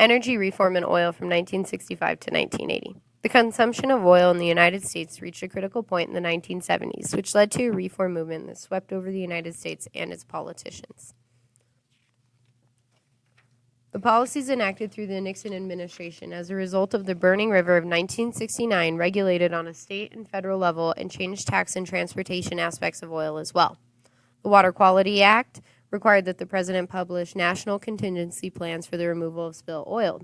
Energy reform in oil from 1965 to 1980. The consumption of oil in the United States reached a critical point in the 1970s, which led to a reform movement that swept over the United States and its politicians. The policies enacted through the Nixon administration as a result of the Burning River of 1969 regulated on a state and federal level and changed tax and transportation aspects of oil as well. The Water Quality Act required that the president publish national contingency plans for the removal of spilled oil.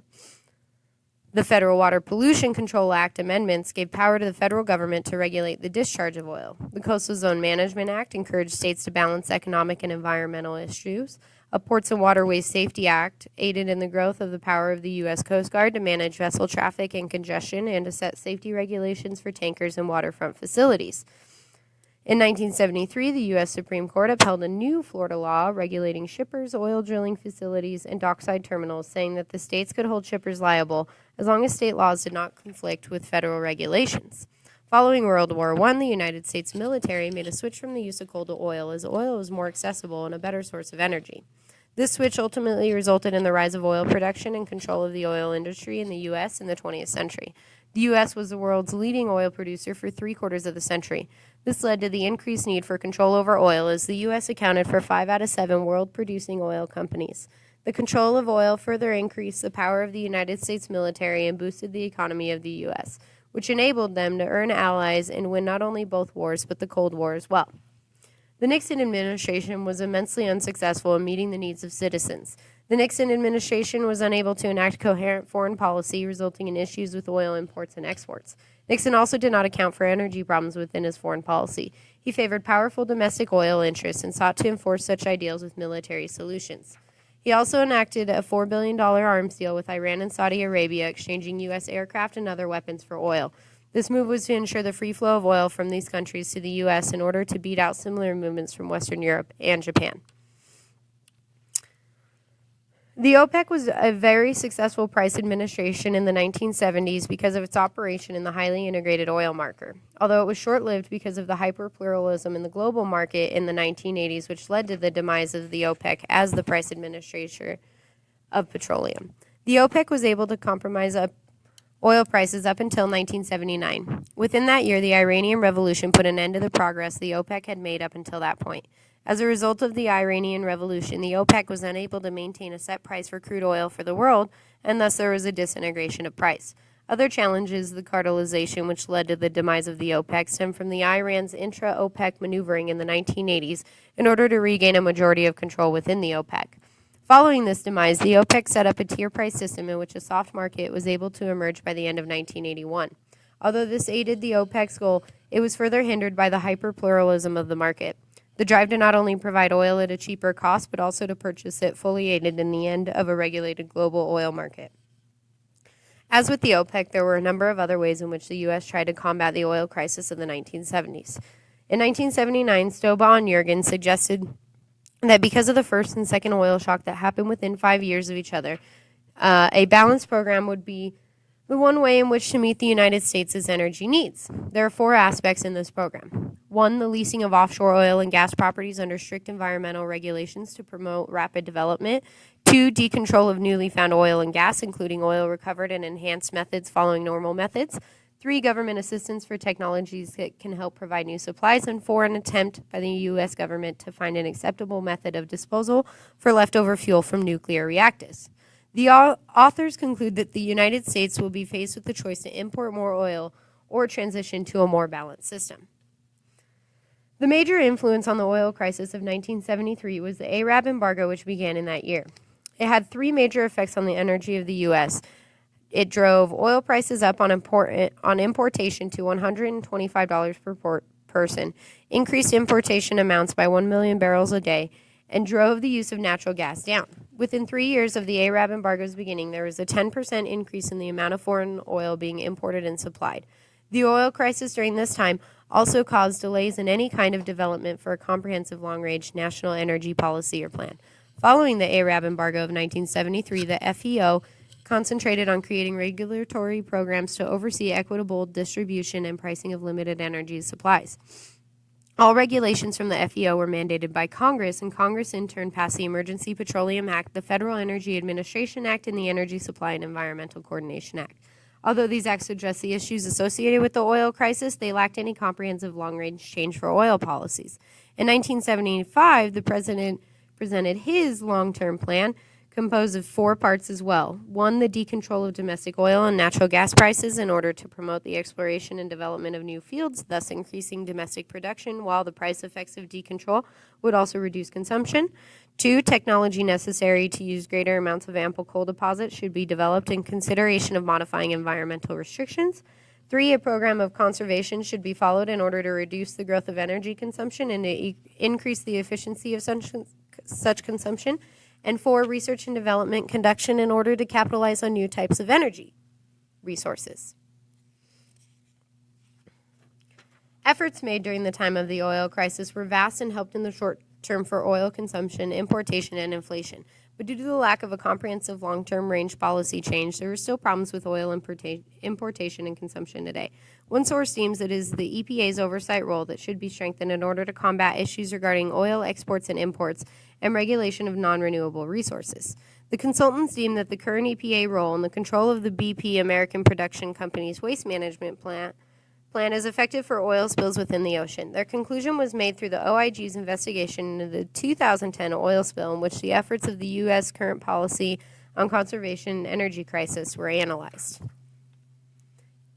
The Federal Water Pollution Control Act amendments gave power to the federal government to regulate the discharge of oil. The Coastal Zone Management Act encouraged states to balance economic and environmental issues. A Ports and Waterways Safety Act aided in the growth of the power of the U.S. Coast Guard to manage vessel traffic and congestion and to set safety regulations for tankers and waterfront facilities. In 1973, the U.S. Supreme Court upheld a new Florida law regulating shippers, oil drilling facilities, and dockside terminals, saying that the states could hold shippers liable as long as state laws did not conflict with federal regulations. Following World War I, the United States military made a switch from the use of coal to oil, as oil was more accessible and a better source of energy. This switch ultimately resulted in the rise of oil production and control of the oil industry in the U.S. in the 20th century. The U.S. was the world's leading oil producer for 3/4 of the century. This led to the increased need for control over oil, as the U.S. accounted for 5 out of 7 world-producing oil companies. The control of oil further increased the power of the United States military and boosted the economy of the U.S., which enabled them to earn allies and win not only both wars but the Cold War as well. The Nixon administration was immensely unsuccessful in meeting the needs of citizens. The Nixon administration was unable to enact coherent foreign policy, resulting in issues with oil imports and exports. Nixon also did not account for energy problems within his foreign policy. He favored powerful domestic oil interests and sought to enforce such ideals with military solutions. He also enacted a $4 billion arms deal with Iran and Saudi Arabia, exchanging U.S. aircraft and other weapons for oil. This move was to ensure the free flow of oil from these countries to the U.S. in order to beat out similar movements from Western Europe and Japan. The OPEC was a very successful price administration in the 1970s because of its operation in the highly integrated oil market, although it was short-lived because of the hyperpluralism in the global market in the 1980s, which led to the demise of the OPEC as the price administrator of petroleum. The OPEC was able to compromise oil prices up until 1979. Within that year, the Iranian Revolution put an end to the progress the OPEC had made up until that point. As a result of the Iranian Revolution, the OPEC was unable to maintain a set price for crude oil for the world, and thus there was a disintegration of price. Other challenges, the cartelization, which led to the demise of the OPEC, stemmed from the Iran's intra-OPEC maneuvering in the 1980s in order to regain a majority of control within the OPEC. Following this demise, the OPEC set up a tier price system in which a soft market was able to emerge by the end of 1981. Although this aided the OPEC's goal, it was further hindered by the hyperpluralism of the market. The drive to not only provide oil at a cheaper cost, but also to purchase it fully aided in the end of a regulated global oil market. As with the OPEC, there were a number of other ways in which the U.S. tried to combat the oil crisis of the 1970s. In 1979, Stovall and Yergin suggested that because of the first and second oil shock that happened within 5 years of each other, a balanced program would be the one way in which to meet the United States' energy needs. There are 4 aspects in this program. 1, the leasing of offshore oil and gas properties under strict environmental regulations to promote rapid development. 2, decontrol of newly found oil and gas, including oil recovered and enhanced methods following normal methods. 3, government assistance for technologies that can help provide new supplies. And 4, an attempt by the U.S. government to find an acceptable method of disposal for leftover fuel from nuclear reactors. The authors conclude that the United States will be faced with the choice to import more oil or transition to a more balanced system. The major influence on the oil crisis of 1973 was the Arab embargo, which began in that year. It had 3 major effects on the energy of the U.S. It drove oil prices up on importation to $125 per person, increased importation amounts by 1 million barrels a day, and drove the use of natural gas down. Within 3 years of the Arab embargo's beginning, there was a 10% increase in the amount of foreign oil being imported and supplied. The oil crisis during this time also caused delays in any kind of development for a comprehensive long-range national energy policy or plan. Following the Arab embargo of 1973, the FEO concentrated on creating regulatory programs to oversee equitable distribution and pricing of limited energy supplies. All regulations from the FEO were mandated by Congress, and Congress in turn passed the Emergency Petroleum Act, the Federal Energy Administration Act, and the Energy Supply and Environmental Coordination Act. Although these acts address the issues associated with the oil crisis, they lacked any comprehensive long-range change for oil policies. In 1975, the president presented his long-term plan, composed of 4 parts as well. 1, the decontrol of domestic oil and natural gas prices in order to promote the exploration and development of new fields, thus increasing domestic production, while the price effects of decontrol would also reduce consumption. 2, technology necessary to use greater amounts of ample coal deposits should be developed in consideration of modifying environmental restrictions. 3, a program of conservation should be followed in order to reduce the growth of energy consumption and to increase the efficiency of such consumption. And 4, research and development conduction in order to capitalize on new types of energy resources. Efforts made during the time of the oil crisis were vast and helped in the short term for oil consumption, importation, and inflation. But due to the lack of a comprehensive long-term range policy change, there are still problems with oil importation and consumption today. One source deems it is the EPA's oversight role that should be strengthened in order to combat issues regarding oil exports and imports and regulation of non-renewable resources. The consultants deem that the current EPA role in the control of the BP American Production Company's waste management plan is effective for oil spills within the ocean. Their conclusion was made through the OIG's investigation into the 2010 oil spill, in which the efforts of the U.S. current policy on conservation and energy crisis were analyzed.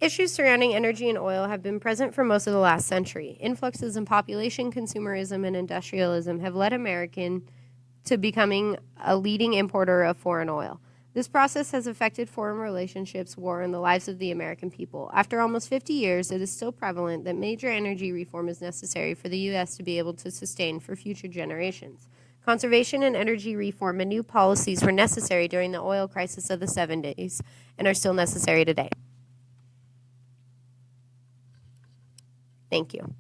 Issues surrounding energy and oil have been present for most of the last century. Influxes in population, consumerism, and industrialism have led America to becoming a leading importer of foreign oil. This process has affected foreign relationships, war, and the lives of the American people. After almost 50 years, it is still prevalent that major energy reform is necessary for the U.S. to be able to sustain for future generations. Conservation and energy reform and new policies were necessary during the oil crisis of the 70s and are still necessary today. Thank you.